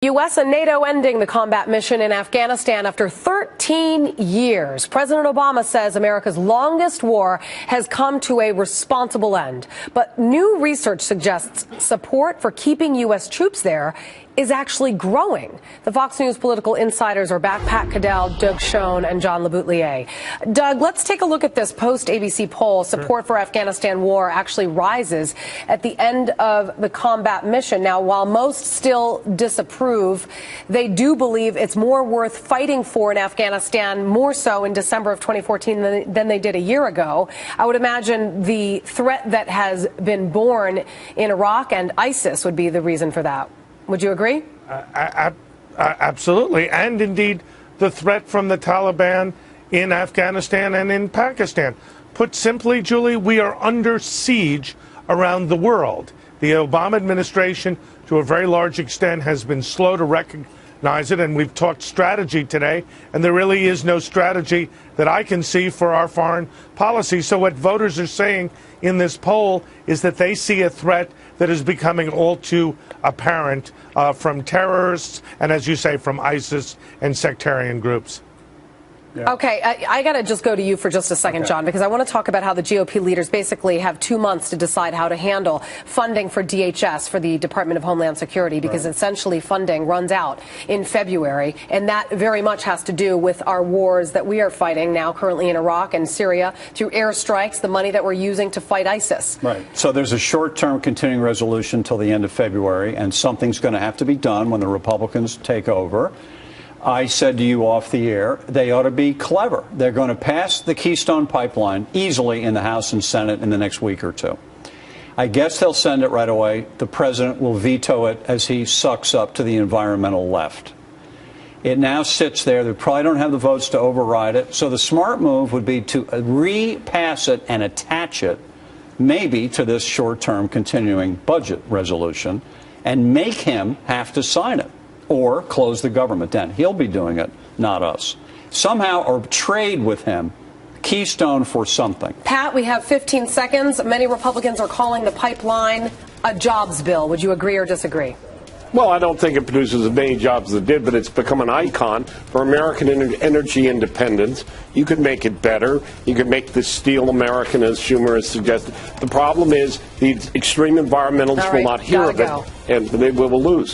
U.S. and NATO ending the combat mission in Afghanistan after 13 years. President Obama says America's longest war has come to a responsible end. But new research suggests support for keeping U.S. troops there is actually growing. The Fox News political insiders are back. Pat Caddell, Doug Schoen, and John LeBoutelier. Doug, let's take a look at this post-ABC poll. Support for Afghanistan war actually rises at the end of the combat mission. Now, while most still disapprove, they do believe it's more worth fighting for in Afghanistan, more so in December of 2014 than they did a year ago. I would imagine the threat that has been born in Iraq and ISIS would be the reason for that. Would you agree? Absolutely. And indeed, the threat from the Taliban in Afghanistan and in Pakistan. Put simply, Julie, we are under siege around the world. The Obama administration, to a very large extent, has been slow to recognize it. And we've talked strategy today, and there really is no strategy that I can see for our foreign policy. So what voters are saying in this poll is that they see a threat that is becoming all too apparent from terrorists and, as you say, from ISIS and sectarian groups. Yeah. Okay, I got to just go to you for just a second, okay, John, because I want to talk about how the GOP leaders basically have 2 months to decide how to handle funding for DHS, for the Department of Homeland Security, because essentially funding runs out in February, and that very much has to do with our wars that we are fighting now currently in Iraq and Syria through airstrikes, the money that we're using to fight ISIS. Right. So there's a short-term continuing resolution till the end of February, and something's going to have to be done when the Republicans take over. I said to you off the air, they ought to be clever. They're going to pass the Keystone Pipeline easily in the House and Senate in the next week or two. I guess they'll send it right away. The president will veto it as he sucks up to the environmental left. It now sits there. They probably don't have the votes to override it. So the smart move would be to repass it and attach it maybe to this short-term continuing budget resolution and make him have to sign it. Or close the government down. He'll be doing it, not us. Somehow, or trade with him, Keystone for something. Pat, we have 15 seconds. Many Republicans are calling the pipeline a jobs bill. Would you agree or disagree? Well, I don't think it produces as many jobs as it did, but it's become an icon for American energy independence. You could make it better. You could make this steel American, as Schumer has suggested. The problem is these extreme environmentalists will not hear of it, and they will lose.